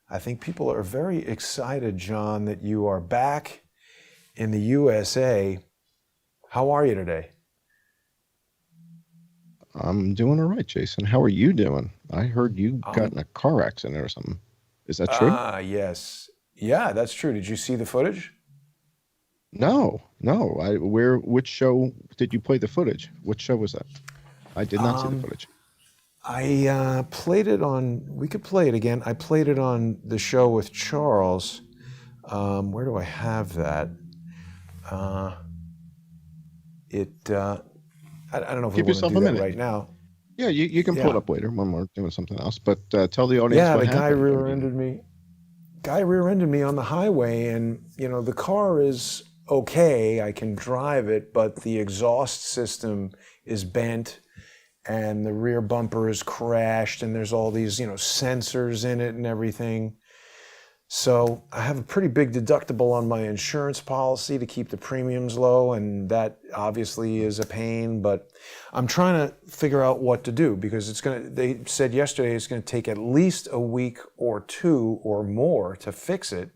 I think people are very excited, John, that you are back in the USA. How are you today? I'm doing all right, Jason. How are you doing? I heard you got in a car accident or something. Is that true? Yes. Yeah, that's true. Did you see the footage? No, no. Which show did you play the footage? Which show was that? I did not see the footage. I played it on, we could play it again. I played it on the show with Charles. Where do I have that? Uh, I don't know if we Give want to yourself do a that minute. right now. Yeah, you can pull it Yeah. up later when we're doing something else. But tell the audience Yeah, what the guy happened. I mean, rear-ended me. Guy rear-ended me on the highway, and the car is okay. I can drive it, but the exhaust system is bent, and the rear bumper is crashed, and there's all these sensors in it and everything. So I have a pretty big deductible on my insurance policy to keep the premiums low, and that obviously is a pain, but I'm trying to figure out what to do because they said yesterday it's going to take at least a week or two or more to fix it.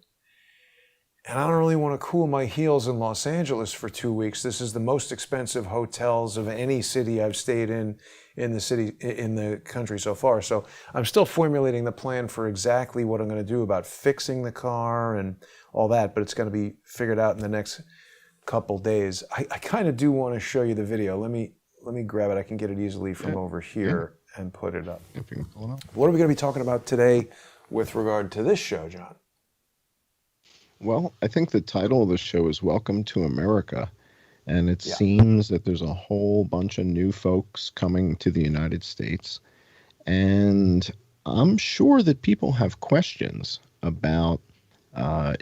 And I don't really want to cool my heels in Los Angeles for 2 weeks. This is the most expensive hotels of any city I've stayed in the country so far. So I'm still formulating the plan for exactly what I'm going to do about fixing the car and all that, but it's going to be figured out in the next couple days. I kind of do want to show you the video. Let me grab it. I can get it easily from over yeah, here and put it up. if you can pull it up. What are we going to be talking about today with regard to this show, John? Well, I think the title of the show is Welcome to America. And it Yeah. seems that there's a whole bunch of new folks coming to the United States. And I'm sure that people have questions about,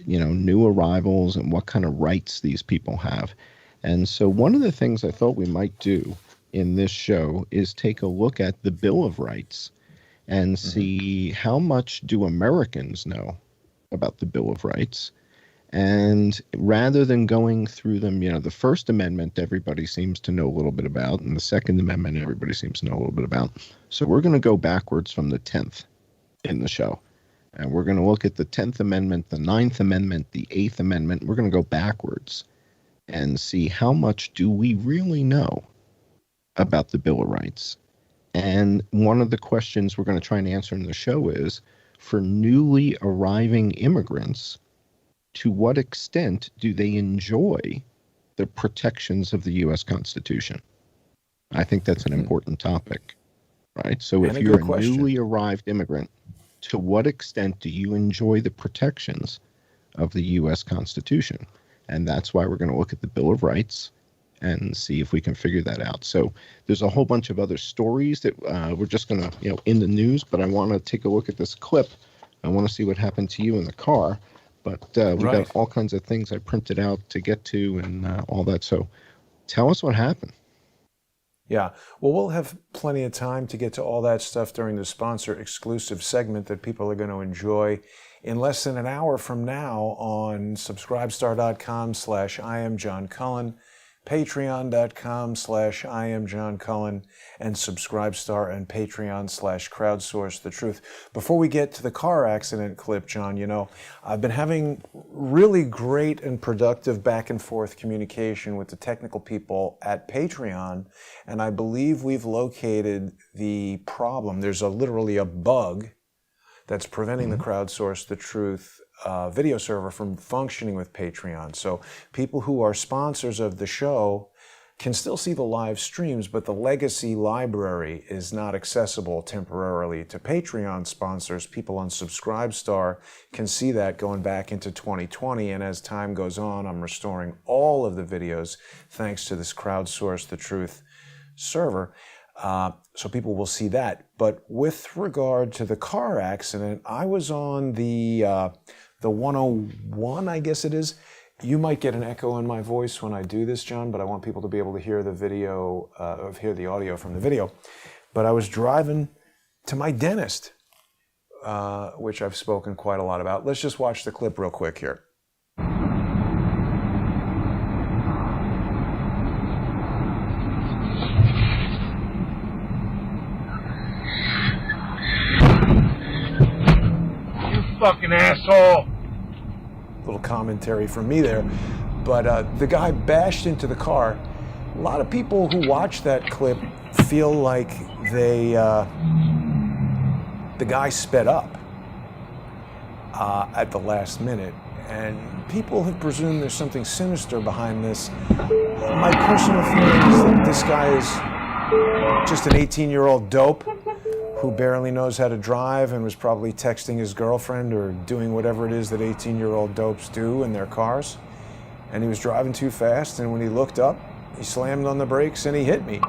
new arrivals and what kind of rights these people have. And so one of the things I thought we might do in this show is take a look at the Bill of Rights and see how much do Americans know about the Bill of Rights. And rather than going through them, the First Amendment, everybody seems to know a little bit about, and the Second Amendment, everybody seems to know a little bit about. So we're going to go backwards from the 10th in the show. And we're going to look at the 10th Amendment, the 9th Amendment, the 8th Amendment. We're going to go backwards and see how much do we really know about the Bill of Rights. And one of the questions we're going to try and answer in the show is, for newly arriving immigrants, to what extent do they enjoy the protections of the U.S. Constitution? I think that's an important topic, right? So if you're a newly arrived immigrant, to what extent do you enjoy the protections of the U.S. Constitution? And that's why we're going to look at the Bill of Rights and see if we can figure that out. So there's a whole bunch of other stories that we're just going to, in the news, but I want to take a look at this clip. I want to see what happened to you in the car. But we got all kinds of things I printed out to get to and all that. So tell us what happened. Yeah, well, we'll have plenty of time to get to all that stuff during the sponsor exclusive segment that people are going to enjoy in less than an hour from now on subscribestar.com/I am John Cullen, patreon.com/I am John Cullen, and Subscribestar and Patreon/crowdsource the truth. Before we get to the car accident clip, John, I've been having really great and productive back and forth communication with the technical people at Patreon, and I believe we've located the problem. There's literally a bug that's preventing the Crowdsource the Truth video server from functioning with Patreon. So people who are sponsors of the show can still see the live streams, but the legacy library is not accessible temporarily to Patreon sponsors. People on Subscribestar can see that going back into 2020, and as time goes on, I'm restoring all of the videos thanks to this Crowdsource the Truth server. So people will see that. But with regard to the car accident, I was on the 101, I guess it is. You might get an echo in my voice when I do this, John, but I want people to be able to hear the video, hear the audio from the video. But I was driving to my dentist, which I've spoken quite a lot about. Let's just watch the clip real quick here. fucking asshole. Little commentary from me there. But the guy bashed into the car. A lot of people who watch that clip feel like the guy sped up at the last minute. And people have presumed there's something sinister behind this. My personal feeling is that this guy is just an 18-year-old dope who barely knows how to drive and was probably texting his girlfriend or doing whatever it is that 18-year-old dopes do in their cars. And he was driving too fast, and when he looked up, he slammed on the brakes and he hit me.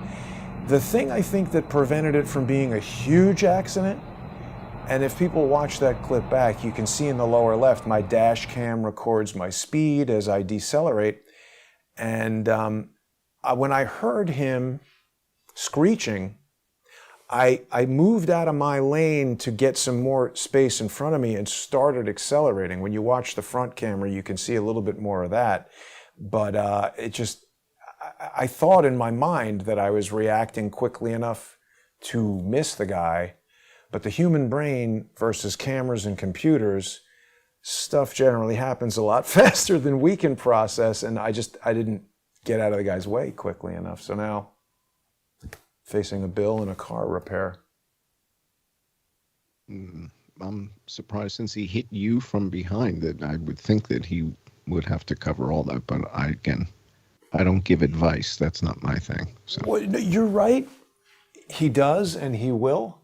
The thing I think that prevented it from being a huge accident, and if people watch that clip back, you can see in the lower left, my dash cam records my speed as I decelerate. And when I heard him screeching, I moved out of my lane to get some more space in front of me and started accelerating. When you watch the front camera, you can see a little bit more of that. But I thought in my mind that I was reacting quickly enough to miss the guy. But the human brain versus cameras and computers, stuff generally happens a lot faster than we can process. And I didn't get out of the guy's way quickly enough. So now, facing a bill and a car repair. I'm surprised, since he hit you from behind, that I would think that he would have to cover all that. But I don't give advice. That's not my thing. So. Well, you're right. He does, and he will.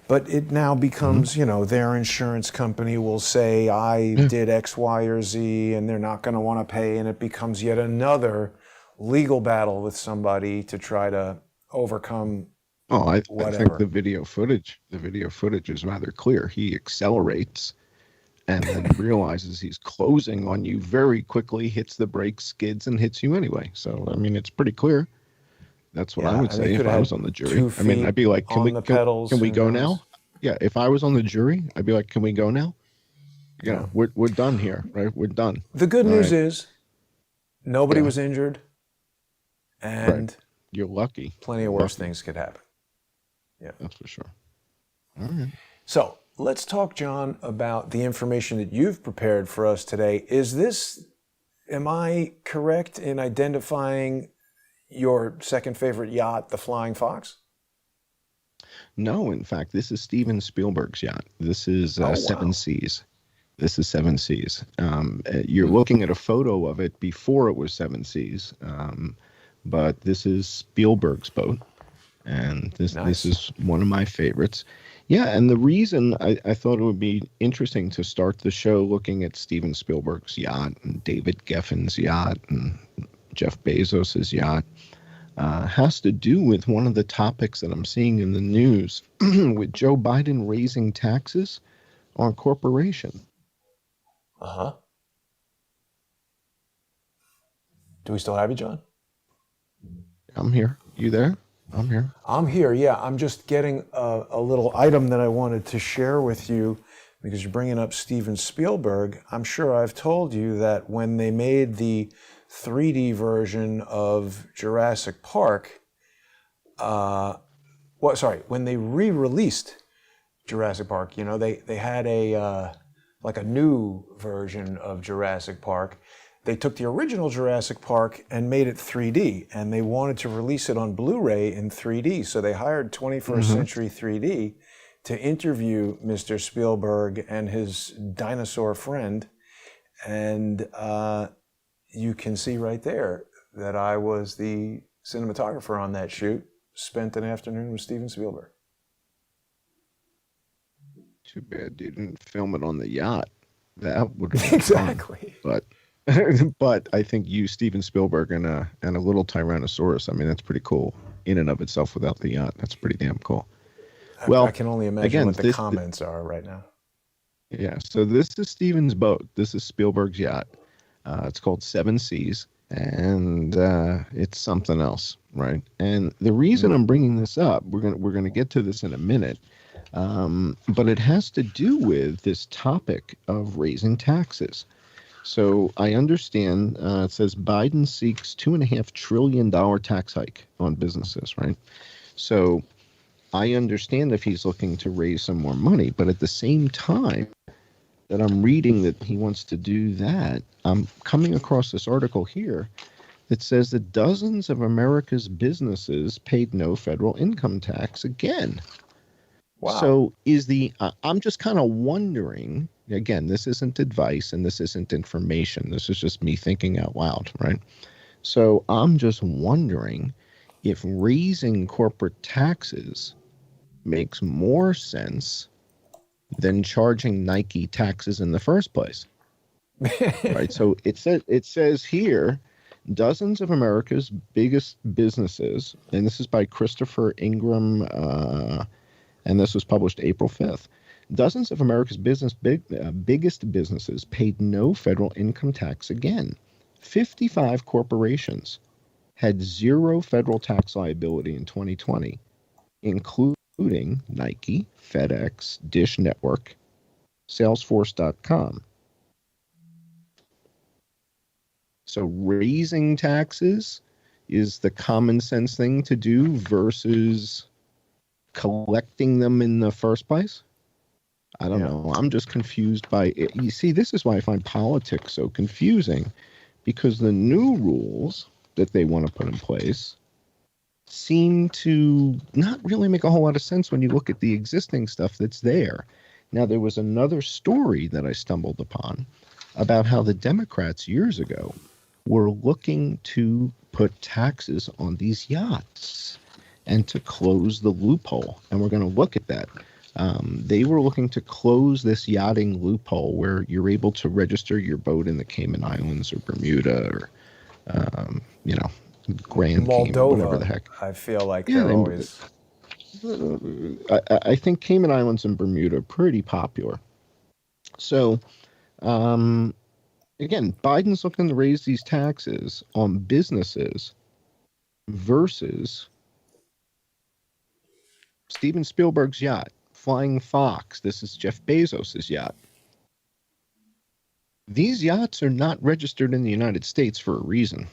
But it now becomes, their insurance company will say, I did X, Y, or Z, and they're not going to want to pay. And it becomes yet another legal battle with somebody to try to overcome. Oh, I think the video footage is rather clear. He accelerates and then realizes he's closing on you very quickly, hits the brakes, skids, and hits you anyway. So, I mean, it's pretty clear. That's what I would say if I was on the jury. I mean, I'd be like, can we go now? Yeah, if I was on the jury, I'd be like, can we go now? Yeah, we're done here, right? We're done. The good news is nobody was injured, and you're lucky. Plenty of worse things could happen. Yeah, that's for sure. All right. So let's talk, John, about the information that you've prepared for us today. Am I correct in identifying your second favorite yacht, the Flying Fox? No, in fact, this is Steven Spielberg's yacht. This is Seven Seas. This is Seven Seas. You're looking at a photo of it before it was Seven Seas, but this is Spielberg's boat, and this is one of my favorites. Yeah, and the reason I thought it would be interesting to start the show looking at Steven Spielberg's yacht and David Geffen's yacht and Jeff Bezos's yacht has to do with one of the topics that I'm seeing in the news with Joe Biden raising taxes on corporation. Uh-huh. Do we still have you, John? I'm here. You there? I'm here. I'm here, yeah. I'm just getting a little item that I wanted to share with you because you're bringing up Steven Spielberg. I'm sure I've told you that when they made the 3D version of Jurassic Park, when they re-released Jurassic Park, they had a new version of Jurassic Park. They took the original Jurassic Park and made it 3D, and they wanted to release it on Blu-ray in 3D. So they hired 21st Century 3D to interview Mr. Spielberg and his dinosaur friend. And you can see right there that I was the cinematographer on that shoot, spent an afternoon with Steven Spielberg. Too bad you didn't film it on the yacht. That would have been exactly. Fun. But I think you, Steven Spielberg, and a little Tyrannosaurus, I mean, that's pretty cool in and of itself without the yacht. That's pretty damn cool. Well, I can only imagine what the comments are right now. Yeah, so this is Steven's boat. This is Spielberg's yacht. It's called Seven Seas, and it's something else, right? And the reason I'm bringing this up, we're gonna get to this in a minute, but it has to do with this topic of raising taxes. So I understand it says Biden seeks $2.5 trillion tax hike on businesses, right? So I understand if he's looking to raise some more money, but at the same time, that I'm reading that he wants to do that, I'm coming across this article here that says that dozens of America's businesses paid no federal income tax again. Wow. So I'm just kind of wondering, again, this isn't advice and this isn't information. This is just me thinking out loud, right? So I'm just wondering if raising corporate taxes makes more sense than charging Nike taxes in the first place, right? So it says here, dozens of America's biggest businesses, and this is by Christopher Ingram, and this was published April 5th. Dozens of America's biggest businesses paid no federal income tax again. 55 corporations had zero federal tax liability in 2020, including Nike, FedEx, Dish Network, Salesforce.com. So raising taxes is the common sense thing to do versus collecting them in the first place. I don't know. I'm just confused by it. You see, this is why I find politics so confusing, because the new rules that they want to put in place seem to not really make a whole lot of sense when you look at the existing stuff that's there. Now, there was another story that I stumbled upon about how the Democrats years ago were looking to put taxes on these yachts and to close the loophole. And we're going to look at that. They were looking to close this yachting loophole where you're able to register your boat in the Cayman Islands or Bermuda or, Grand Cayman, whatever the Moldova, heck. I feel like Yeah, they're always. I think Cayman Islands and Bermuda are pretty popular. So, again, Biden's looking to raise these taxes on businesses versus Steven Spielberg's yacht, Flying Fox. This is Jeff Bezos's yacht. These yachts are not registered in the United States for a reason.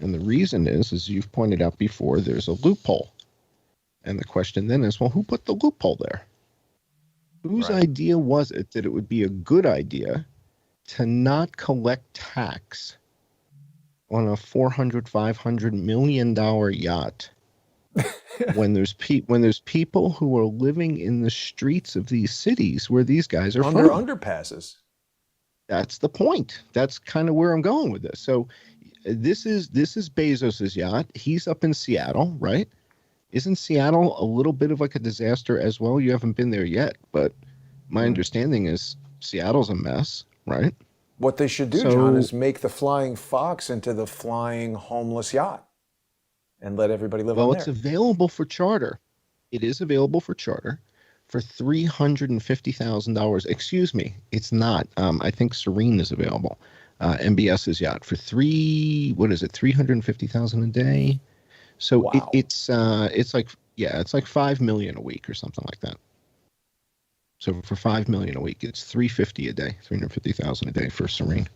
And the reason is, as you've pointed out before, there's a loophole. And the question then is, well, who put the loophole there? Whose idea was it that it would be a good idea to not collect tax on a $400-500 million yacht when there's people who are living in the streets of these cities where these guys are under from? underpasses? That's the point. That's kind of where I'm going with this. So this is Bezos's yacht. He's up in Seattle, right? Isn't Seattle a little bit of like a disaster as well? You haven't been there yet, but my understanding is Seattle's a mess, right? What they should do, John, is make the Flying Fox into the Flying Homeless Yacht and let everybody live on Well, there. it's available for charter. It is available for charter for $350,000. Excuse me, it's not. I think Serene is available. MBS's yacht for $350,000 a day. So Wow. it's like $5 million a week or something like that. So for $5 million a week, it's $350 a day, $350,000 a day for Serene,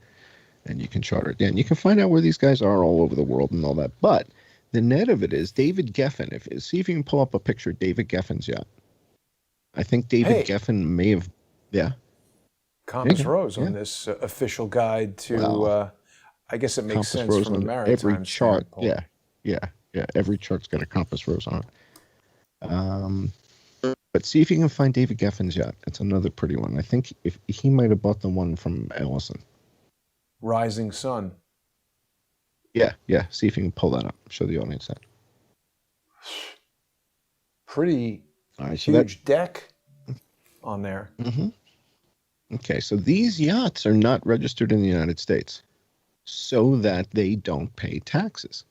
and you can charter it. And you can find out where these guys are all over the world and all that. But the net of it is David Geffen. See if you can pull up a picture of David Geffen's yacht. I think David Geffen may have, Compass Rose on this official guide to. I guess it makes sense Rose from a on maritime every chart. standpoint. Yeah. Every chart's got a compass rose on it. But see if you can find David Geffen's yacht. It's another pretty one. I think if he might have bought the one from Ellison. Rising Sun. Yeah. See if you can pull that up. Show the audience that. Pretty huge deck on there. Mm-hmm. Okay, so these yachts are not registered in the United States so that they don't pay taxes.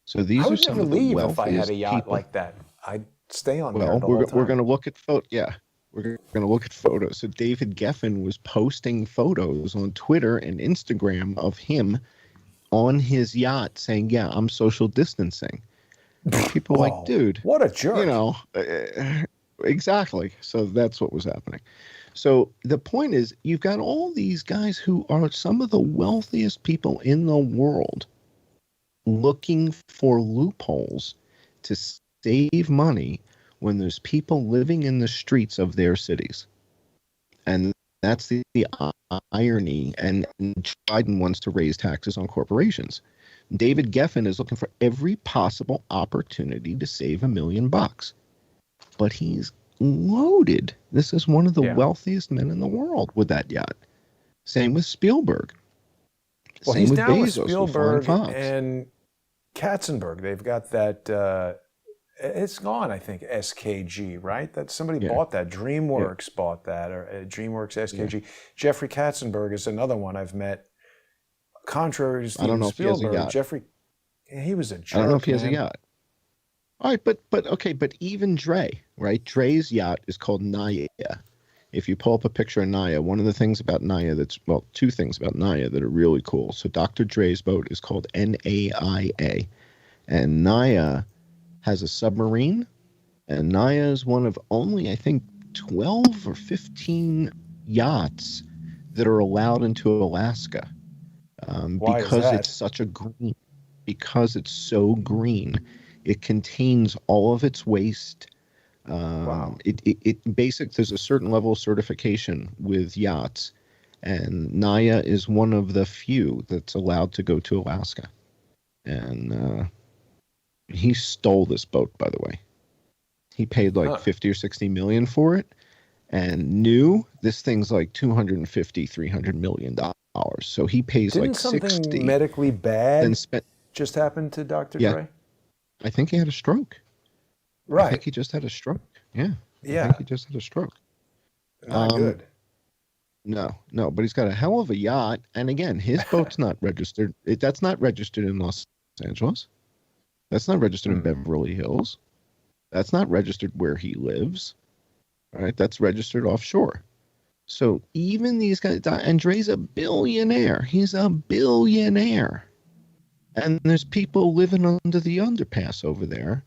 So these are some of the wealthiest if I had a yacht people. like that. I'd stay on there Well, the whole time. we're going to look at we're going to look at photos. So David Geffen was posting photos on Twitter and Instagram of him on his yacht saying, "Yeah, I'm social distancing." People are like, dude, what a jerk. Exactly. So that's what was happening. So the point is, you've got all these guys who are some of the wealthiest people in the world looking for loopholes to save money when there's people living in the streets of their cities. And that's the irony. And Biden wants to raise taxes on corporations. David Geffen is looking for every possible opportunity to save $1 million, but he's loaded. This is one of the Yeah. wealthiest men in the world with that yacht. Same with Spielberg. Well, Same he's with down with Bezos with Flying Spielberg Fox. and Katzenberg. They've got that. It's gone, I think. SKG, right? That somebody Yeah. bought that. DreamWorks bought that, or DreamWorks SKG. Yeah. Jeffrey Katzenberg is another one I've met. Contrary to Steven Spielberg, Jeffrey, he was a jerk. I don't know if he has a yacht. All right, but even Dre, right? Dre's yacht is called Naya. If you pull up a picture of Naya, one of the things about Naya two things about Naya that are really cool. So Dr. Dre's boat is called NAIA, and Naya has a submarine, and Naya is one of only, I think, 12 or 15 yachts that are allowed into Alaska. Why because is that? it's such a green, because it's so green, it contains all of its waste. Wow. There's a certain level of certification with yachts, and Naya is one of the few that's allowed to go to Alaska. And he stole this boat, by the way. He paid like 50 or 60 million for it, and this thing's like 250-300 million dollars. So he pays Didn't like 60. Something medically bad spent, just happened to Dr. yeah, Dre? I think he had a stroke. Right. I think he just had a stroke. Yeah. Yeah. I think he just had a stroke. Not good. No, but he's got a hell of a yacht. And again, his boat's not registered. That's not registered in Los Angeles. That's not registered in Beverly Hills. That's not registered where he lives. All right. That's registered offshore. So even these guys, and Dre's a billionaire. He's a billionaire. And there's people living under the underpass over there.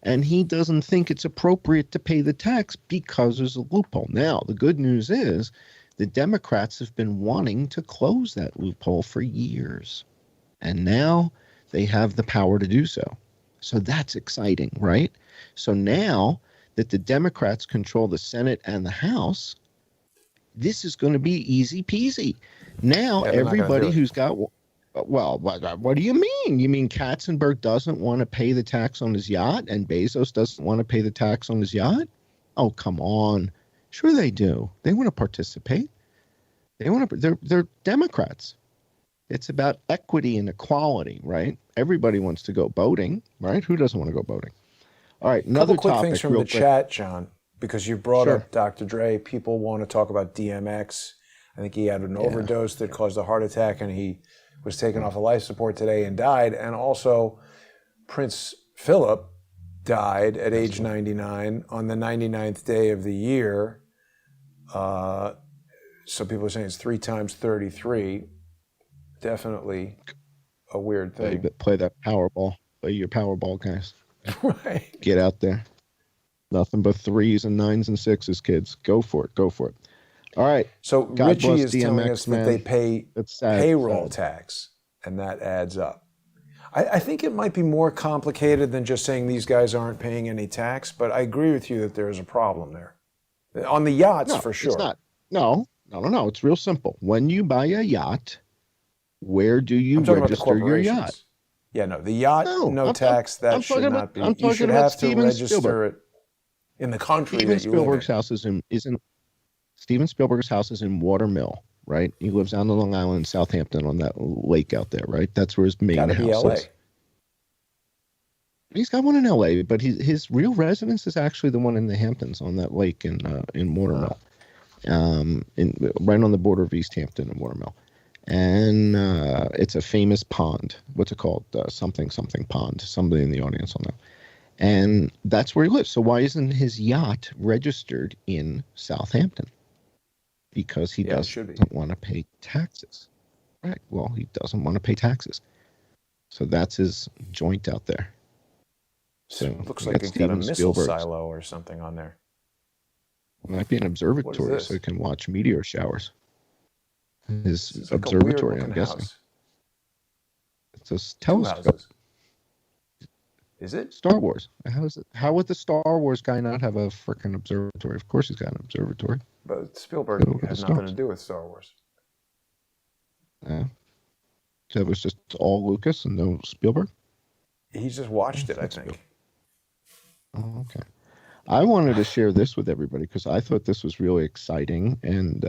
And he doesn't think it's appropriate to pay the tax because there's a loophole. Now, the good news is the Democrats have been wanting to close that loophole for years. And now they have the power to do so. So that's exciting, right? So now that the Democrats control the Senate and the House, this is going to be easy peasy. Now, everybody who's got... Well, what do you mean? You mean Katzenberg doesn't want to pay the tax on his yacht and Bezos doesn't want to pay the tax on his yacht? Oh, come on. Sure they do. They want to participate. They're Democrats. It's about equity and equality, right? Everybody wants to go boating, right? Who doesn't want to go boating? All right, another couple quick topic, things from the chat, John, because you brought up Dr. Dre. People want to talk about DMX. I think he had an overdose that caused a heart attack, and he was taken off of life support today and died. And also, Prince Philip died at age 99 on the 99th day of the year. So people are saying it's 3 times 33. Definitely a weird thing. Play that Powerball. Play your Powerball, guys. Right. Get out there. Nothing but 3s and 9s and 6s, kids. Go for it. Go for it. All right. So God Richie is DMX, telling us that they pay payroll sad. tax, and that adds up. I think it might be more complicated than just saying these guys aren't paying any tax, but I agree with you that there is a problem there. On the yachts, for sure. It's not. No. It's real simple. When you buy a yacht, where do you register your yacht? Yeah, no, the yacht, no tax. That should not be. You should have to register it in the country that you live in. Steven Spielberg's house is in Watermill, right? He lives down on Long Island, Southampton, on that lake out there, right? That's where his main house is. He's got one in LA, but his real residence is actually the one in the Hamptons on that lake in Watermill, right on the border of East Hampton and Watermill. And it's a famous pond. What's it called? Something pond. Somebody in the audience will know. And that's where he lives. So why isn't his yacht registered in Southampton? Because he doesn't want to pay taxes. Right. Well, he doesn't want to pay taxes. So that's his joint out there. So it looks like it's got a missile silo or something on there. It might be an observatory so you can watch meteor showers. His observatory, I'm guessing. It's a telescope. Is it? Star Wars. How is it? How would the Star Wars guy not have a freaking observatory? Of course he's got an observatory. But Go Spielberg look at the had nothing to stars. do with Star Wars. So it was just all Lucas and no Spielberg? He just watched it, I That's think. Oh, okay. I wanted to share this with everybody because I thought this was really exciting. And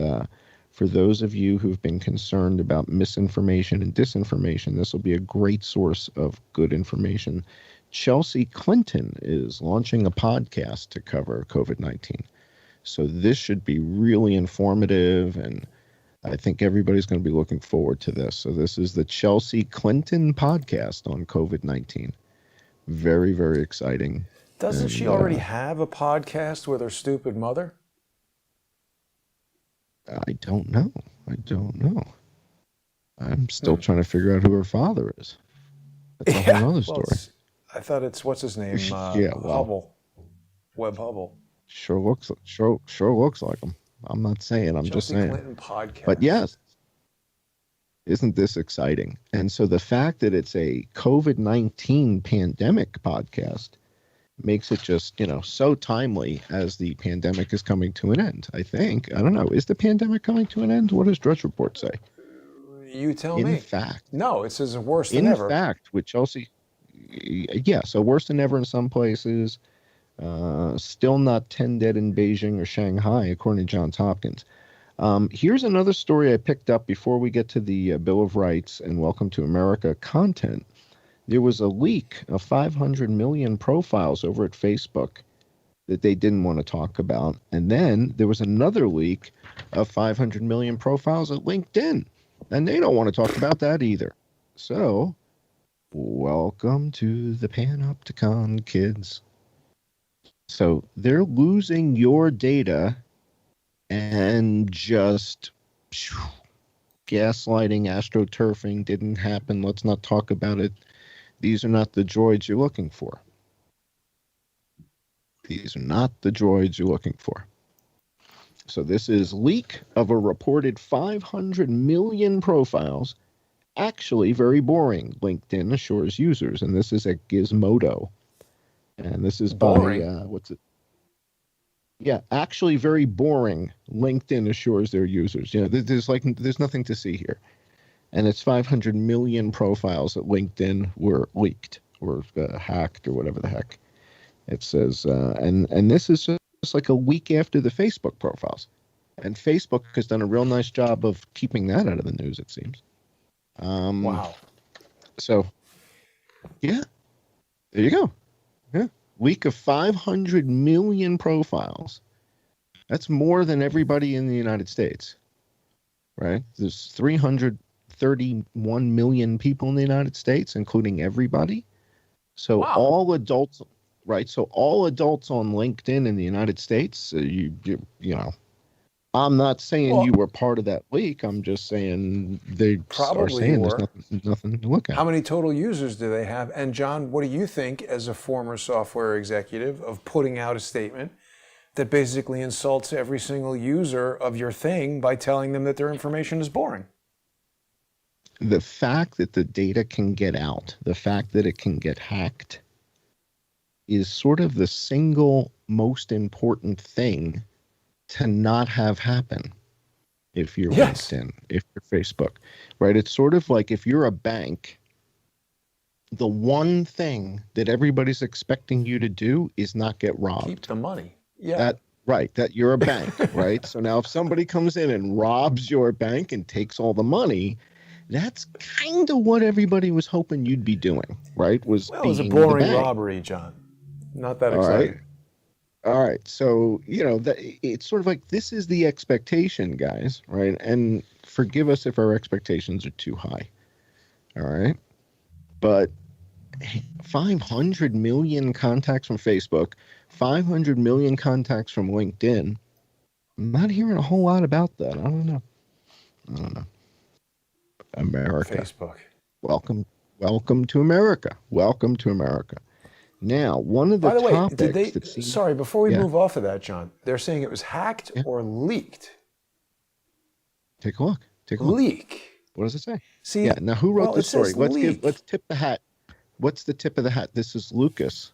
for those of you who've been concerned about misinformation and disinformation, this will be a great source of good information. Chelsea Clinton is launching a podcast to cover COVID-19. So this should be really informative, and I think everybody's going to be looking forward to this. So this is the Chelsea Clinton podcast on COVID-19. Very, very exciting. Doesn't she already have a podcast with her stupid mother? I don't know. I'm still trying to figure out who her father is. That's a whole other story. I thought it's, what's his name? Hubble. Webb Hubble. Sure looks like him. I'm not saying. I'm just saying. Clinton podcast. But yes, isn't this exciting? And so the fact that it's a COVID-19 pandemic podcast makes it just, so timely as the pandemic is coming to an end, I think. I don't know. Is the pandemic coming to an end? What does Drudge Report say? You tell me. In fact. No, it says worse than ever. In fact, with Chelsea, so worse than ever in some places. Still not 10 dead in Beijing or Shanghai, according to Johns Hopkins. Here's another story I picked up before we get to the Bill of Rights and Welcome to America content. There was a leak of 500 million profiles over at Facebook that they didn't want to talk about. And then there was another leak of 500 million profiles at LinkedIn. And they don't want to talk about that either. So, welcome to the Panopticon, kids. So they're losing your data and just gaslighting, astroturfing didn't happen. Let's not talk about it. These are not the droids you're looking for. These are not the droids you're looking for. So this is leak of a reported 500 million profiles. Actually very boring, LinkedIn assures users. And this is at Gizmodo. And this is boring. By, what's it? Yeah, actually very boring, LinkedIn assures their users. There's nothing to see here. And it's 500 million profiles that LinkedIn were leaked or hacked or whatever the heck it says. And this is just like a week after the Facebook profiles. And Facebook has done a real nice job of keeping that out of the news, it seems. Wow. So, yeah, there you go. Yeah, leak of 500 million profiles. That's more than everybody in the United States, right? There's 331 million people in the United States, including everybody. So all adults, right? So all adults on LinkedIn in the United States, I'm not saying you were part of that leak. I'm just saying they are saying there's nothing to look at. How many total users do they have? And John, what do you think as a former software executive of putting out a statement that basically insults every single user of your thing by telling them that their information is boring? The fact that the data can get out, the fact that it can get hacked is sort of the single most important thing to not have happen if you're LinkedIn, if you're Facebook, right? It's sort of like if you're a bank, the one thing that everybody's expecting you to do is not get robbed. Keep the money. Yeah. That you're a bank, right? So now if somebody comes in and robs your bank and takes all the money, that's kind of what everybody was hoping you'd be doing, right? It was All right. So, it's sort of like this is the expectation, guys, right? And forgive us if our expectations are too high. All right. But 500 million contacts from Facebook, 500 million contacts from LinkedIn. I'm not hearing a whole lot about that. I don't know. America. Facebook. Welcome to America. Welcome to America. Now, one of the topics... By the way, sorry, before we move off of that, John, they're saying it was hacked or leaked. Take a look. Leak. What does it say? See, now who wrote this story? Let's tip the hat. what's the tip of the hat? This is Lucas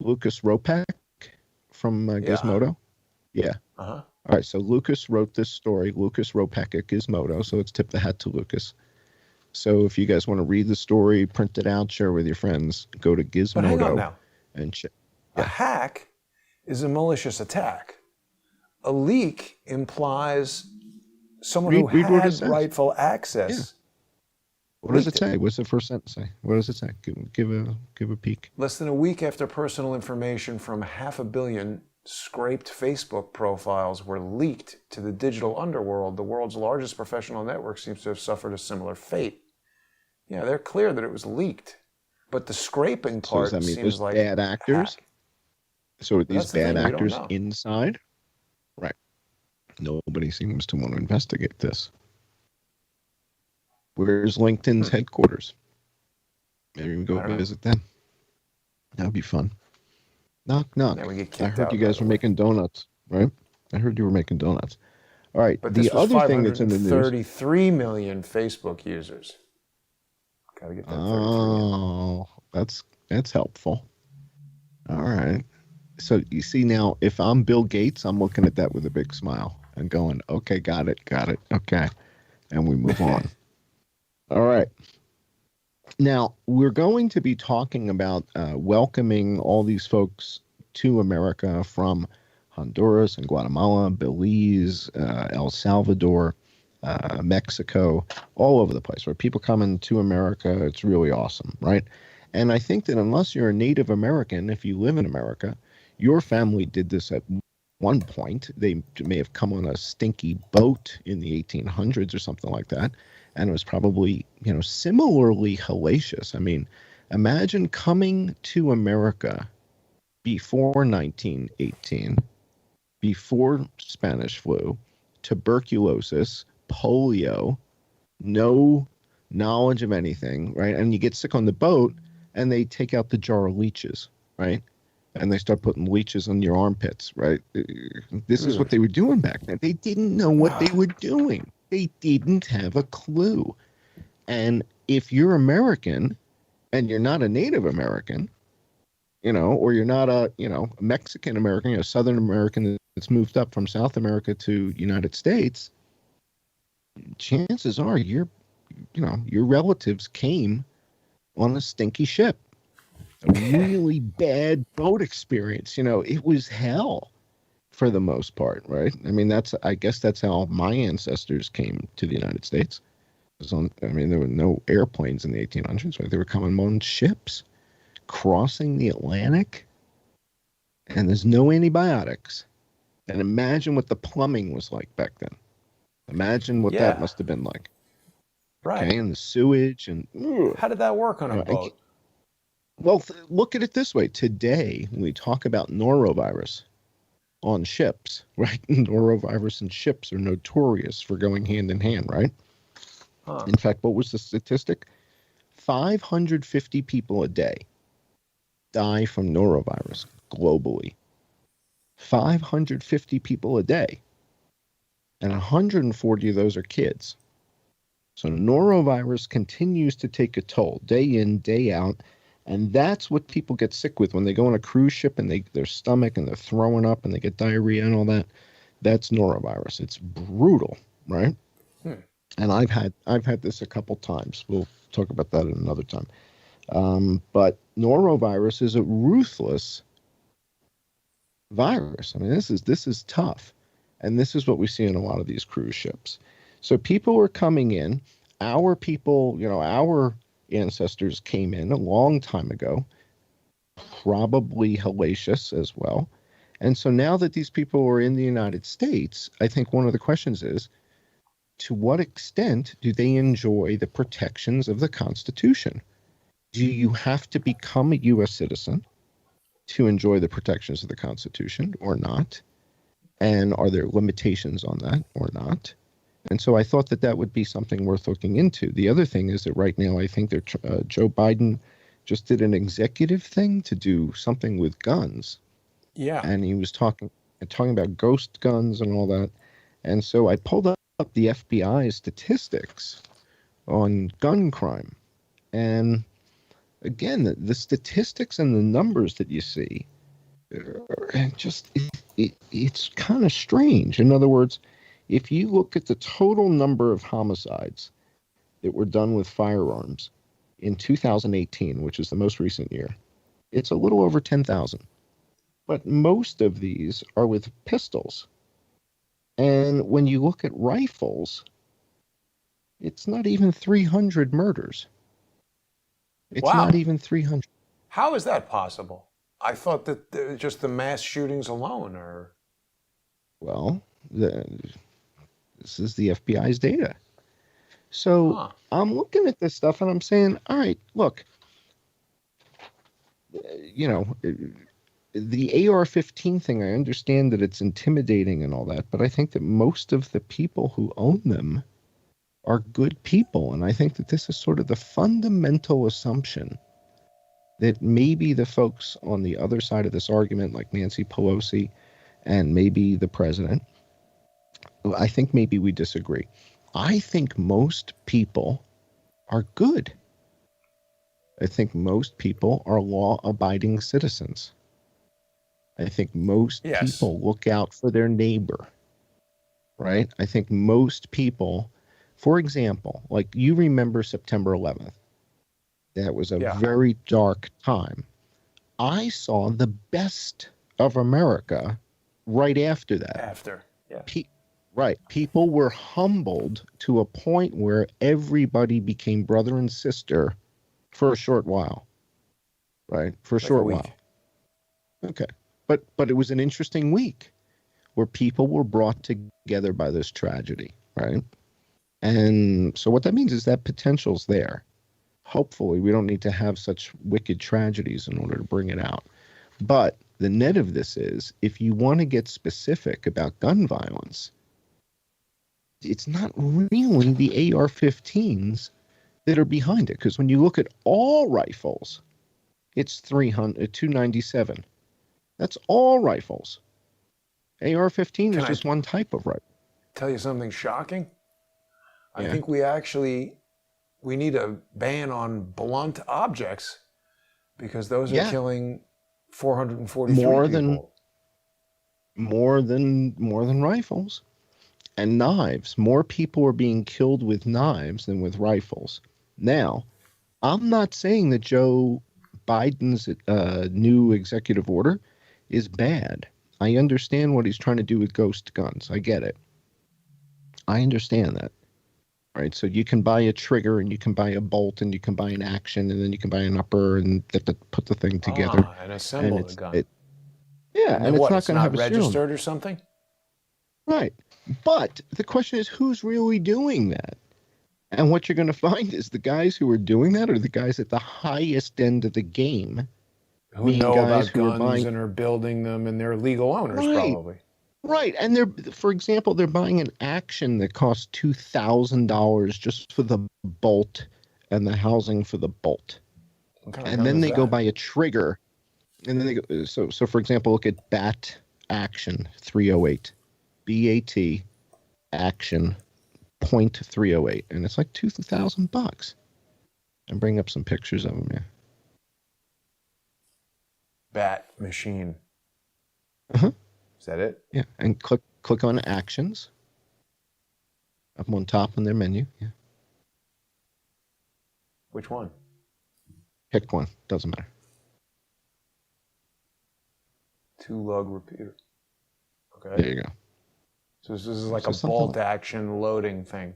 Ropac from Yeah. Gizmodo. Yeah. Uh-huh. All right. So Lucas wrote this story. Lucas Ropac at Gizmodo. So let's tip the hat to Lucas. So if you guys want to read the story, print it out, share with your friends, go to But hang on Gizmodo now. and check. A Yeah. hack is a malicious attack. A leak implies someone who Read what it had says. rightful Yeah. access What does leaked it it. say? What's the first sentence say? What does it say? Give a peek. Less than a week after personal information from 500 million scraped Facebook profiles were leaked to the digital underworld, the world's largest professional network seems to have suffered a similar fate. Yeah, they're clear that it was leaked. But the scraping So does part that mean seems there's like bad actors? hack. So are But these that's the bad thing, we don't actors know. inside? Right. Nobody seems to want to investigate this. Where's LinkedIn's headquarters? Maybe we go I don't know. visit them. That'd be fun. Knock, knock. Now we get I kicked heard out you right guys were away. making donuts, right? I heard you were making donuts. All right. But The this was other thing that's in the news. 533 million Facebook users. Gotta get that 33 in. Oh, that's helpful. All right. So you see now, if I'm Bill Gates, I'm looking at that with a big smile and going, okay, got it. Okay. And we move on. All right. Now, we're going to be talking about welcoming all these folks to America from Honduras and Guatemala, Belize, El Salvador, Mexico, all over the place, where people coming to America. It's really awesome, right? And I think that unless you're a Native American, if you live in America, your family did this at one point. They may have come on a stinky boat in the 1800s or something like that. And it was probably, similarly hellacious. I mean, imagine coming to America before 1918, before Spanish flu, tuberculosis, polio, no knowledge of anything, right? And you get sick on the boat and they take out the jar of leeches, right? And they start putting leeches on your armpits, right? This is what they were doing back then. They didn't know what they were doing. They didn't have a clue. And if you're American and you're not a Native American, or you're not a Mexican American, a Southern American that's moved up from South America to United States, chances are your relatives came on a stinky ship. A really bad boat experience. It was hell for the most part, right? I mean, I guess that's how my ancestors came to the United States. There were no airplanes in the 1800s, right? They were coming on ships, crossing the Atlantic, and there's no antibiotics. And imagine what the plumbing was like back then. Imagine what that must have been like. Right. Okay, and the sewage and how did that work on a boat? Well, look at it this way. Today, when we talk about norovirus on ships, right? Norovirus and ships are notorious for going hand in hand, right? Huh. In fact, what was the statistic? 550 people a day die from norovirus globally. 550 people a day. And 140 of those are kids. So norovirus continues to take a toll day in, day out. And that's what people get sick with when they go on a cruise ship and their stomach and they're throwing up and they get diarrhea and all that. That's norovirus. It's brutal, right? And I've had this a couple times. We'll talk about that at another time. But norovirus is a ruthless virus. I mean, this is tough, and this is what we see in a lot of these cruise ships. So people are coming in. Our people, our ancestors came in a long time ago, probably hellacious as well. And so now that these people are in the United States, I think one of the questions is, to what extent do they enjoy the protections of the Constitution? Do you have to become a U.S. citizen to enjoy the protections of the Constitution or not? And are there limitations on that or not? And so I thought that would be something worth looking into. The other thing is that right now I think that Joe Biden just did an executive thing to do something with guns. Yeah. And he was talking about ghost guns and all that. And so I pulled up the FBI statistics on gun crime. And again, the statistics and the numbers that you see just it's kind of strange. In other words, if you look at the total number of homicides that were done with firearms in 2018, which is the most recent year, it's a little over 10,000. But most of these are with pistols. And when you look at rifles, it's not even 300 murders. It's not Wow. even 300. How is that possible? I thought that just the mass shootings alone are. Well, this is the FBI's data. So Huh. I'm looking at this stuff and I'm saying, all right, look, you know, the AR-15 thing, I understand that it's intimidating and all that, but I think that most of the people who own them are good people. And I think that this is sort of the fundamental assumption that maybe the folks on the other side of this argument, like Nancy Pelosi and maybe the president, I think maybe we disagree. I think most people are good. I think most people are law-abiding citizens. I think most Yes. people look out for their neighbor, right? I think most people, for example, like you remember September 11th. That was a Yeah. very dark time. I saw the best of America right after that. After. Yeah. Right. People were humbled to a point where everybody became brother and sister for a short while. Right. For a Like a short week. while. Okay. But it was an interesting week where people were brought together by this tragedy. Right. And so what that means is that potential's there. Hopefully, we don't need to have such wicked tragedies in order to bring it out. But the net of this is, if you want to get specific about gun violence, it's not really the AR-15s that are behind it. Because when you look at all rifles, it's 297. That's all rifles. AR-15 Can is I just one type of rifle. tell you something shocking? I Yeah. think we need a ban on blunt objects because those are Yeah. killing 443 More than people. more than rifles. And knives. More people are being killed with knives than with rifles. Now, I'm not saying that Joe Biden's new executive order is bad. I understand what he's trying to do with ghost guns. I get it. I understand that. Right. So you can buy a trigger and you can buy a bolt and you can buy an action and then you can buy an upper and put the thing together. And And assemble the gun. yeah, And and then it's what? not It's going to have not a serial number. registered or something? Right. But the question is, who's really doing that? And what you're going to find is the guys who are doing that are the guys at the highest end of the game, Who meaning know guys about who are guns buying. and are building them and they're legal owners Right, probably. right. And for example, they're buying an action that costs $2,000 just for the bolt and the housing for the bolt. What kind of And gun then is they go that? buy a trigger. And then they go, so for example, look at BAT Action 308, BAT Action .308, and it's like $2,000. And bring up some pictures of them, yeah. Bat machine. Uh-huh. Is that it? Yeah, and click on actions up on top in their menu. Yeah, Which one? pick one. Doesn't matter. Two lug repeater. There Okay. you go. So this is like So a something bolt action loading thing.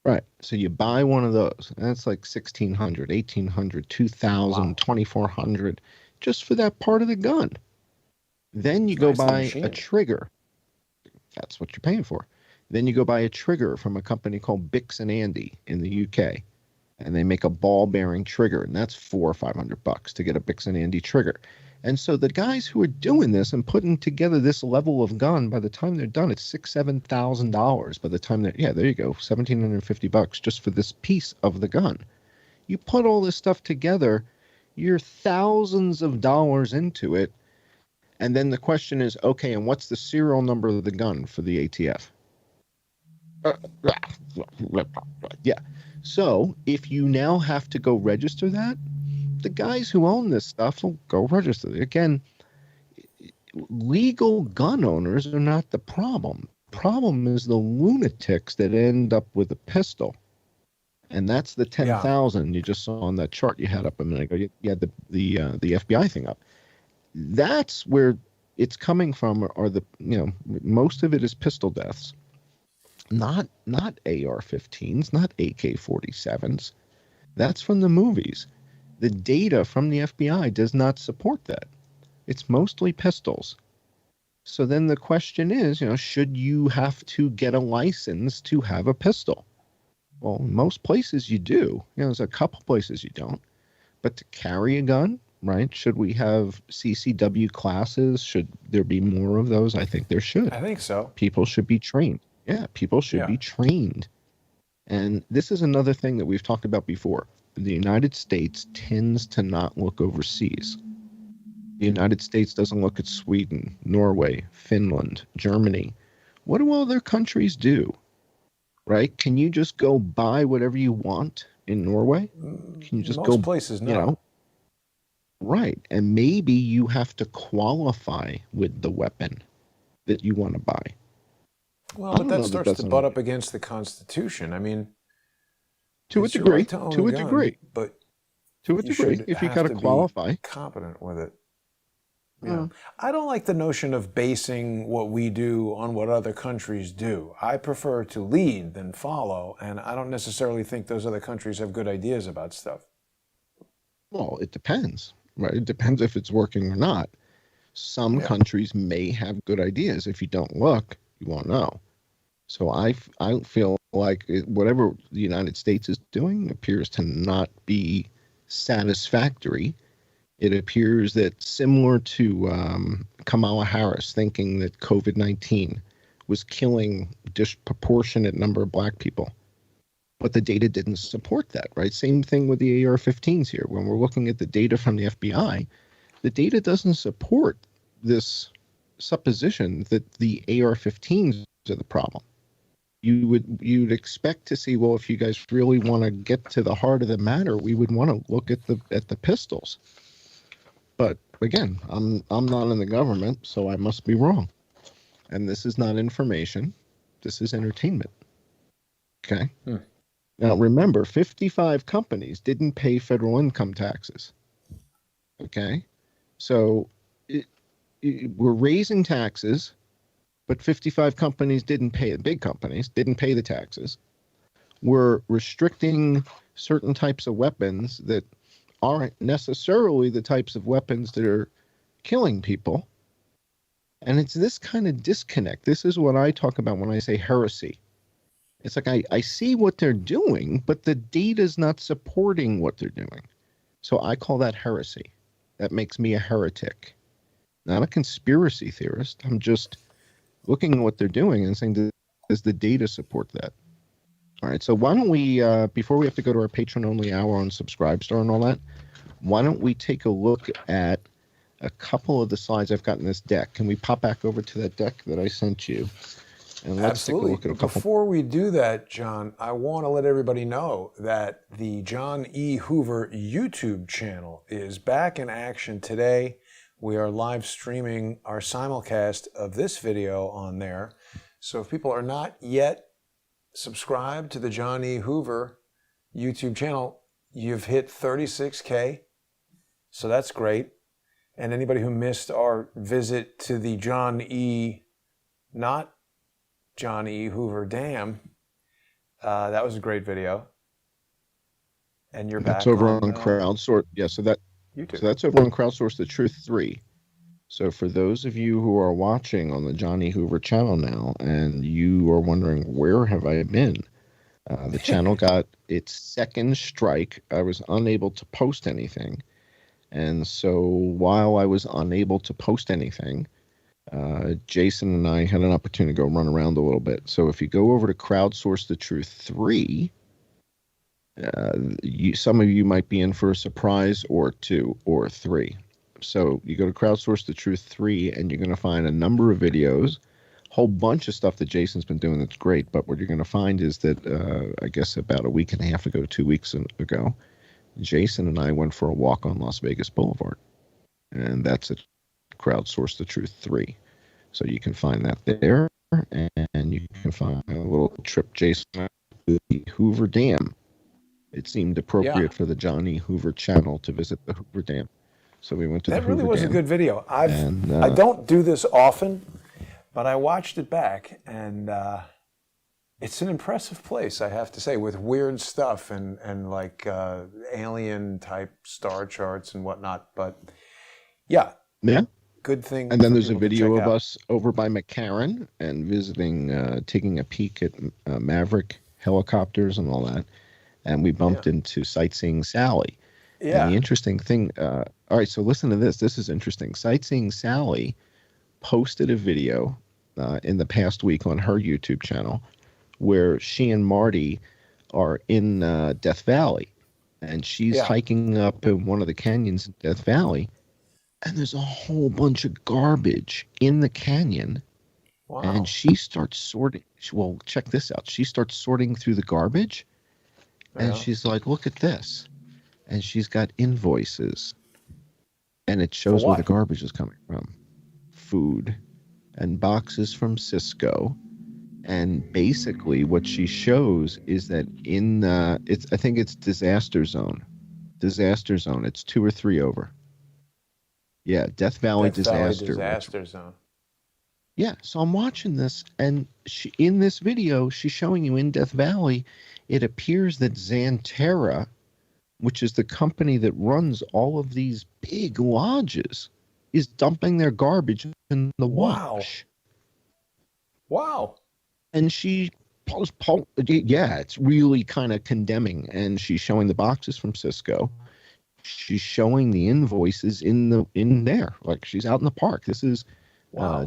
right. So you buy one of those, and that's like 1,600, 1,800, 2,000, Wow. 2,400, just for that part of the gun. Then you It's go nicely buy a machined. trigger. That's what you're paying for. Then you go buy a trigger from a company called Bix and Andy in the UK, and they make a ball bearing trigger, and that's $400 or $500 to get a Bix and Andy trigger. And so the guys who are doing this and putting together this level of gun, by the time they're done, it's $6,000-7,000. By the time they're there you go, $1,750 just for this piece of the gun. You put all this stuff together, you're thousands of dollars into it, and then the question is, okay, and what's the serial number of the gun for the ATF? Yeah. So if you now have to go register that, the guys who own this stuff will go register. Again, legal gun owners are not the problem. The problem is the lunatics that end up with a pistol. And that's the Yeah. 10,000 you just saw on that chart you had up a minute ago. You had the FBI thing up. That's where it's coming from. Are the most of it is pistol deaths, not AR-15s, not AK-47s. That's from the movies. The data from the FBI does not support that. It's mostly pistols. So then the question is, should you have to get a license to have a pistol? Well, in most places you do. There's a couple places you don't. But to carry a gun, right? Should we have CCW classes? Should there be more of those? I think there should. I think so. People should be trained. Yeah, people should be trained. And this is another thing that we've talked about before. The United States tends to not look overseas. The United States doesn't look at Sweden, Norway, Finland, Germany. What do other countries do? Right? Can you just go buy whatever you want in Norway? Can you just Most places, no. Right. And maybe you have to qualify with the weapon that you want to buy. Well, but that starts to butt up against the Constitution. I mean, to a degree. But to a degree, if you got to qualify, competent with it. I don't like the notion of basing what we do on what other countries do. I prefer to lead than follow, and I don't necessarily think those other countries have good ideas about stuff. Well, it depends, right? It depends if it's working or not. Some countries may have good ideas. If you don't look, you won't know. So I feel like whatever the United States is doing appears to not be satisfactory. It appears that similar to Kamala Harris thinking that COVID-19 was killing a disproportionate number of black people. But the data didn't support that, right? Same thing with the AR-15s here. When we're looking at the data from the FBI, the data doesn't support this supposition that the AR-15s are the problem. You'd expect to see, well, if you guys really want to get to the heart of the matter, we would want to look at the pistols. But again, I'm not in the government, so I must be wrong. And this is not information. This is entertainment. Okay? Now, remember, 55 companies didn't pay federal income taxes. Okay? So we're raising taxes, but 55 companies didn't pay. Big companies didn't pay the taxes. We're restricting certain types of weapons that aren't necessarily the types of weapons that are killing people. And it's this kind of disconnect. This is what I talk about when I say heresy. It's like I see what they're doing, but the data's not supporting what they're doing. So I call that heresy. That makes me a heretic. Not a conspiracy theorist. I'm just looking at what they're doing and saying, does the data support that? All right, so why don't we, before we have to go to our patron-only hour on Subscribestar and all that, why don't we take a look at a couple of the slides I've got in this deck? Can we pop back over to that deck that I sent you? And let's take a look at a couple. Before we do that, John, I want to let everybody know that the John E. Hoover YouTube channel is back in action today. We are live streaming our simulcast of this video on there. So if people are not yet subscribed to the John E. Hoover YouTube channel, you've hit 36K. So that's great. And anybody who missed our visit to the not John E. Hoover Dam, that was a great video. And you're back. That's over on Crowdsource. Yeah, so that's over on Crowdsource The Truth 3. So for those of you who are watching on the John E. Hoover channel now, and you are wondering, where have I been? The channel got its second strike. I was unable to post anything. And so while I was unable to post anything, Jason and I had an opportunity to go run around a little bit. So if you go over to Crowdsource The Truth 3, some of you might be in for a surprise or 2 or 3. So you go to Crowdsource The Truth 3, and you're going to find a number of videos, a whole bunch of stuff that Jason's been doing that's great. But what you're going to find is that, I guess about a week and a half ago, 2 weeks ago, Jason and I went for a walk on Las Vegas Boulevard, and that's at Crowdsource the Truth 3. So you can find that there, and you can find a little trip Jason to the Hoover Dam. It seemed Yeah. appropriate for the Johnny Hoover channel to visit the Hoover Dam. So we went to the That really Hoover was a Dam. good video. And I don't do this often, but I watched it back, and it's an impressive place, I have to say, with weird stuff and like alien type star charts and whatnot. But yeah, yeah. good thing. And then for there's a people to video check of out. us over by McCarran and visiting, taking a peek at Maverick helicopters and all that. And we bumped into Sightseeing Sally. And the Yeah. interesting thing, all right, so listen to this. This is interesting. Sightseeing Sally posted a video in the past week on her YouTube channel where she and Marty are in Death Valley. And she's hiking up in one of the canyons in Death Valley. And there's a whole bunch of garbage in the canyon. Wow. And she starts sorting. Well, check this out. She starts sorting through the garbage. And she's like, look at this. And she's got invoices. And it shows where the garbage is coming from. Food and boxes from Cisco. And basically what she shows is that in I think it's Disaster Zone. Disaster Zone. It's 2 or 3 over. Yeah, Death Valley Disaster Zone. Yeah, so I'm watching this, and in this video, she's showing you in Death Valley, it appears that Xanterra, which is the company that runs all of these big lodges, is dumping their garbage in the wash. Wow. And she yeah, it's really kind of condemning, and she's showing the boxes from Cisco. She's showing the invoices in there, like she's out in the park. This is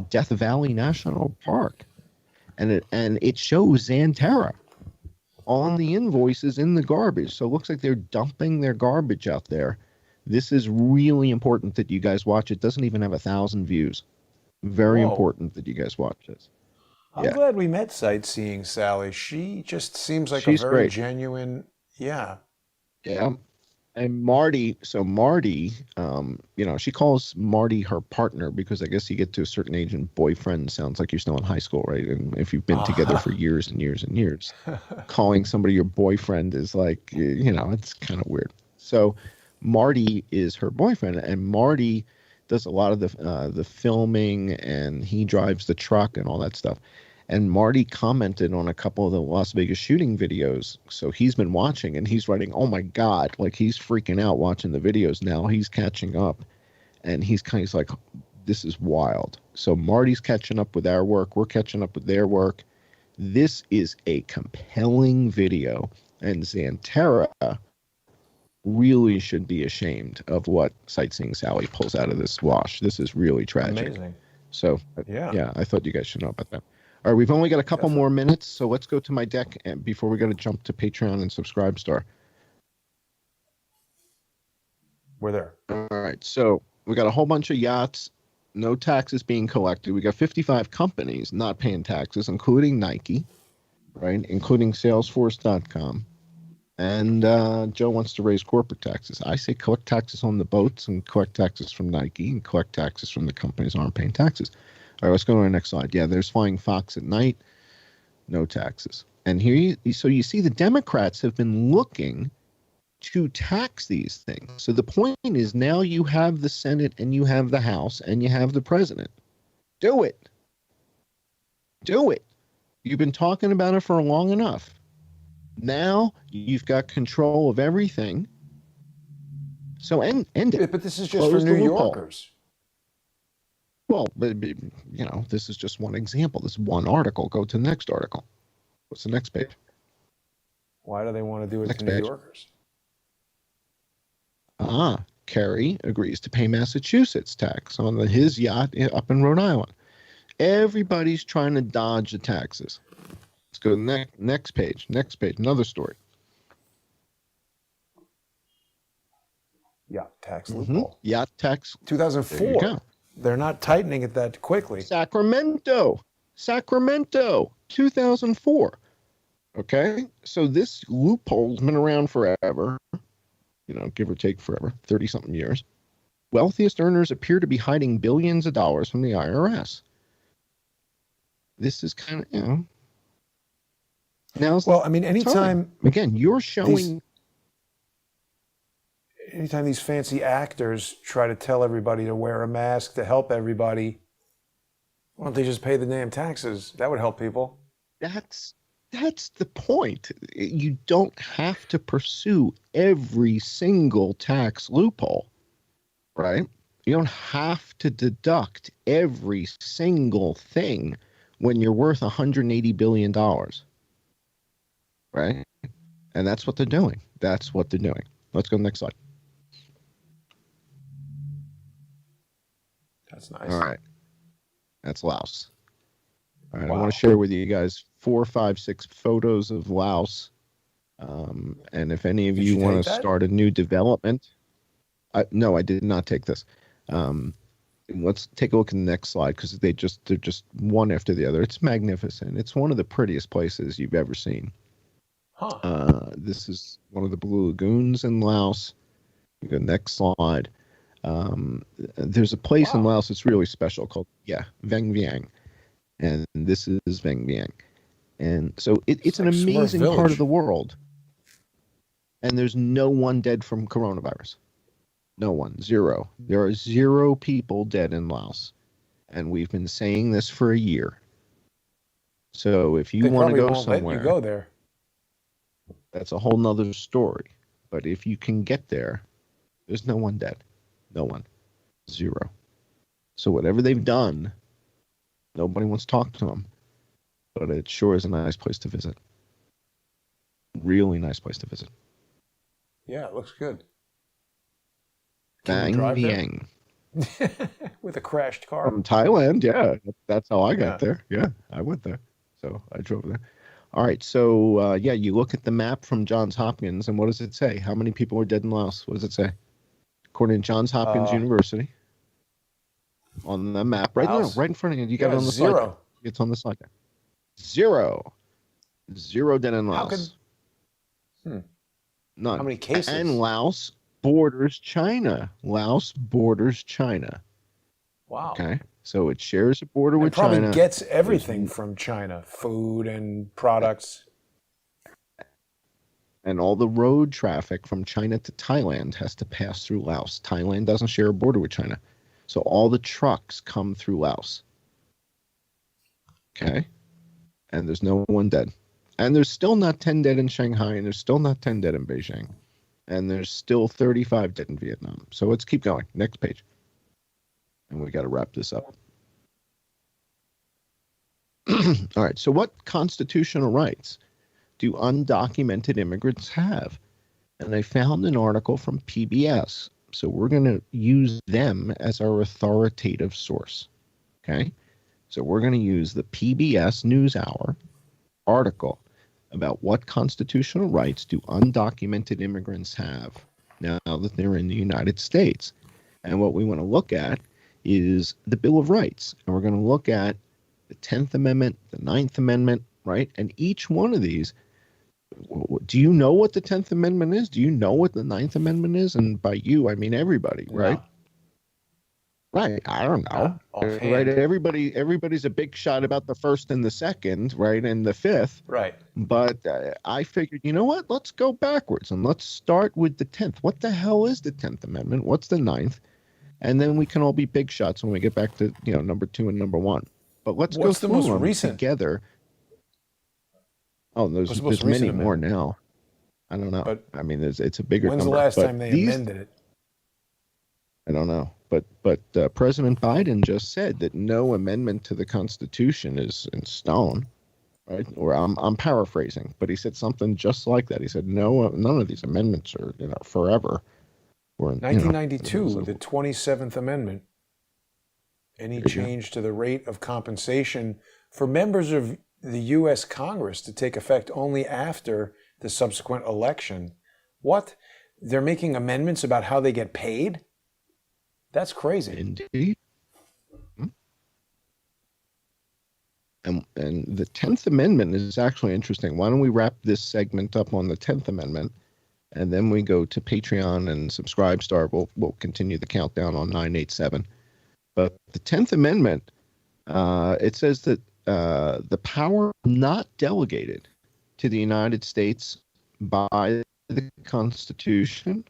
Death Valley National Park, and it shows Xanterra on the invoices in the garbage. So it looks like they're dumping their garbage out there. This is really important that you guys watch. It doesn't even have 1,000 views. Very important that you guys watch this. I'm glad we met Sightseeing Sally. She just seems like She's a very great. genuine. Yeah. And Marty, she calls Marty her partner because I guess you get to a certain age and boyfriend sounds like you're still in high school, right? And if you've been together for years and years and years, calling somebody your boyfriend is like, it's kind of weird. So Marty is her boyfriend, and Marty does a lot of the filming, and he drives the truck and all that stuff. And Marty commented on a couple of the Las Vegas shooting videos. So he's been watching and he's writing, oh my God, like he's freaking out watching the videos now. He's catching up and he's like, this is wild. So Marty's catching up with our work. We're catching up with their work. This is a compelling video, and Xanterra really should be ashamed of what Sightseeing Sally pulls out of this wash. This is really tragic. Amazing. So I thought you guys should know about that. All right, we've only got a couple more minutes, so let's go to my deck before we got to jump to Patreon and Subscribe Star. We're there. All right, so we got a whole bunch of yachts, no taxes being collected. We got 55 companies not paying taxes, including Nike, right? Including Salesforce.com. And Joe wants to raise corporate taxes. I say collect taxes on the boats and collect taxes from Nike and collect taxes from the companies that aren't paying taxes. All right, let's go to our next slide. Yeah, there's Flying Fox at night, no taxes. And here, so you see the Democrats have been looking to tax these things. So the point is now you have the Senate and you have the House and you have the president. Do it. Do it. You've been talking about it for long enough. Now you've got control of everything. So end it. But this is just for New Yorkers. Well, but this is just one example. This is one article. Go to the next article. What's the next page? Why do they want to do it to New Yorkers? Kerry agrees to pay Massachusetts tax on his yacht up in Rhode Island. Everybody's trying to dodge the taxes. Let's go to the next page. Next page. Another story. Yacht tax loophole. Yacht tax. 2004. They're not tightening it that quickly. Sacramento, 2004. Okay, so this loophole's been around forever. give or take forever, 30 something years. Wealthiest earners appear to be hiding billions of dollars from the IRS. This is kind of, now's Well, I mean, the time. Again, you're showing. Anytime these fancy actors try to tell everybody to wear a mask to help everybody, why don't they just pay the damn taxes? That would help people. That's the point. You don't have to pursue every single tax loophole, right? You don't have to deduct every single thing when you're worth $180 billion, right? And that's what they're doing. That's what they're doing. Let's go to the next slide. That's nice. All right. That's Laos. All right. Wow. I want to share with you guys 4, 5, 6 photos of Laos. And if any of you want to start a new development, no, I did not take this. Let's take a look at the next slide because they're just one after the other. It's magnificent. It's one of the prettiest places you've ever seen. Huh. This is one of the Blue Lagoons in Laos. You go next slide. There's a place in Laos that's really special called Vang Vieng, and this is Vang Vieng, and so it's an amazing part of the world. And there's no one dead from coronavirus. No one, 0. There are 0 people dead in Laos, and we've been saying this for a year. So if you want to go somewhere, let you go there. That's a whole nother story. But if you can get there, there's no one dead. No one. 0. So whatever they've done, nobody wants to talk to them. But it sure is a nice place to visit. Really nice place to visit. Yeah, it looks good. Vang Vieng. With a crashed car. From Thailand, yeah. That's how I got there. Yeah, I went there. So I drove there. All right, so you look at the map from Johns Hopkins, and what does it say? How many people are dead in Laos? What does it say? According to Johns Hopkins University, on the map, right in front of you. You got it on the 0. slide. It's on the slide there. 0. 0 dead in Laos. None. How many cases? And Laos borders China. Laos borders China. Wow. Okay. So it shares a border with China. It probably gets everything from China, food and products. And all the road traffic from China to Thailand has to pass through Laos. Thailand doesn't share a border with China. So all the trucks come through Laos. Okay. And there's no one dead. And there's still not 10 dead in Shanghai, and there's still not 10 dead in Beijing. And there's still 35 dead in Vietnam. So let's keep going. Next page. And we got to wrap this up. All right. So what constitutional rights do undocumented immigrants have? And I found an article from PBS. So we're going to use them as our authoritative source. Okay. So we're going to use the PBS NewsHour article about what constitutional rights do undocumented immigrants have now that they're in the United States. And what we want to look at is the Bill of Rights. And we're going to look at the 10th Amendment, the 9th Amendment, right? And each one of these, do you know what the 10th Amendment is? Do you know what the 9th Amendment is? And by you, I mean everybody, right? No. Right. I don't know. Right. Everybody's a big shot about the 1st and the 2nd, right? And the 5th. Right. But I figured, you know what? Let's go backwards and let's start with the 10th. What the hell is the 10th Amendment? What's the 9th? And then we can all be big shots when we get back to, number 2 and number 1. But let's go through them together. Oh, there's many more now. I don't know. But, I mean, it's a bigger number. When's the last time they amended it? I don't know. But President Biden just said that no amendment to the Constitution is in stone, right? Or I'm paraphrasing, but he said something just like that. He said none of these amendments are forever. Or 1992, the 27th Amendment. Any change to the rate of compensation for members of the U.S. Congress to take effect only after the subsequent election. What? They're making amendments about how they get paid? That's crazy. Indeed. And the 10th Amendment is actually interesting. Why don't we wrap this segment up on the 10th Amendment? and then we go to Patreon and Subscribestar. We'll continue the countdown on 987. But the 10th Amendment, it says that the power not delegated to the United States by the Constitution,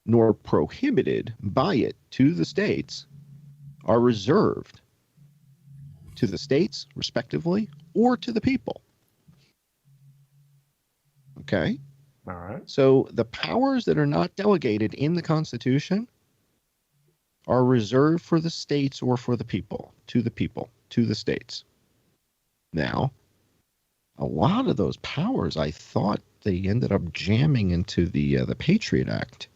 nor prohibited by it to the states, are reserved to the states, respectively, or to the people. Okay? All right. So the powers that are not delegated in the Constitution are reserved for the states or for the people, to the states. Now, a lot of those powers, I thought they ended up jamming into the Patriot Act,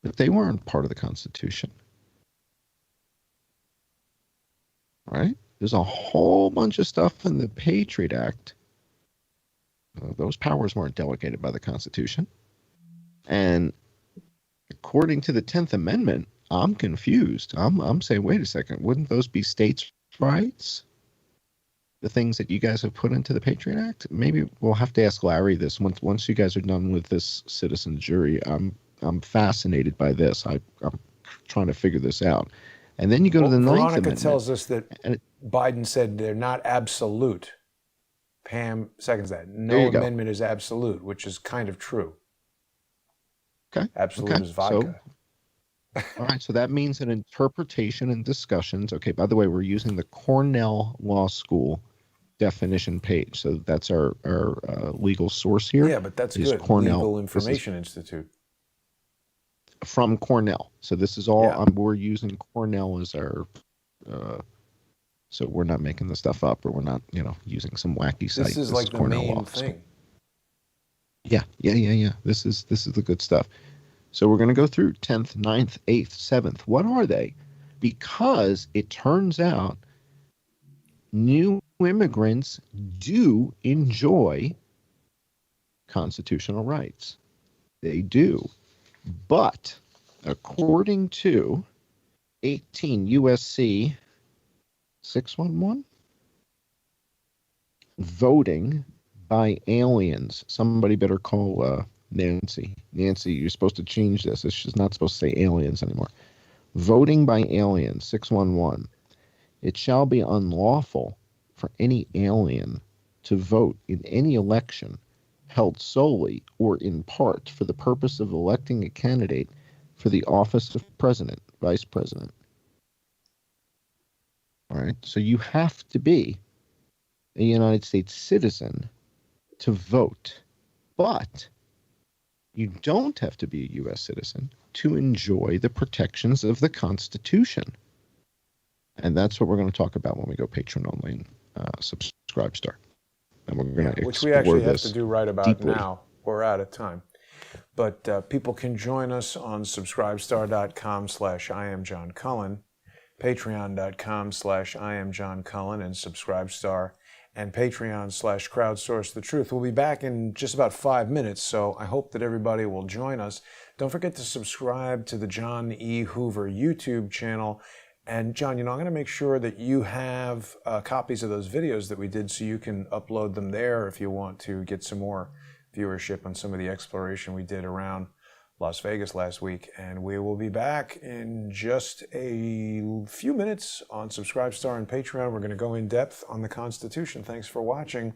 but they weren't part of the Constitution. Right? There's a whole bunch of stuff in the Patriot Act. Those powers weren't delegated by the Constitution. And according to the 10th Amendment, I'm confused. I'm saying, wait a second, wouldn't those be states' rights? The things that you guys have put into the Patriot Act? Maybe we'll have to ask Larry this once you guys are done with this citizen jury. I'm fascinated by this. I'm trying to figure this out. And then you go to the Ninth Veronica Amendment. tells us that Biden said they're not absolute. Pam seconds that. No amendment is absolute, which is kind of true. Okay. Absolute is vodka. All right. So that means an interpretation and discussions. Okay. By the way, we're using the Cornell Law School definition page. So that's our legal source here. Yeah, but that's good. Cornell Legal Information Institute. From Cornell. So this is all, we're using Cornell as our, so we're not making the stuff up, or we're not, using some wacky site. This is like the Cornell main thing. Yeah. This is the good stuff. So we're going to go through 10th, 9th, 8th, 7th. What are they? Because it turns out new immigrants do enjoy constitutional rights. They do. But according to 18 USC 611, voting by aliens. Somebody better call Nancy. Nancy, you're supposed to change this. It's just not supposed to say aliens anymore. Voting by aliens, 611. It shall be unlawful for any alien to vote in any election held solely or in part for the purpose of electing a candidate for the office of president, vice president. All right. So you have to be a United States citizen to vote, but you don't have to be a U.S. citizen to enjoy the protections of the Constitution. And that's what we're going to talk about when we go patron only and Subscribestar. And we're going to which we actually have to do right about deeply. Now. We're out of time. But people can join us on subscribestar.com/IamJohnCullen, patreon.com/IamJohnCullen, and Subscribestar, and Patreon/crowdsourcethetruth. We'll be back in just about 5 minutes, so I hope that everybody will join us. Don't forget to subscribe to the John E. Hoover YouTube channel. And John, I'm going to make sure that you have copies of those videos that we did so you can upload them there if you want to get some more viewership on some of the exploration we did around Las Vegas last week. And we will be back in just a few minutes on Subscribestar and Patreon. We're going to go in depth on the Constitution. Thanks for watching.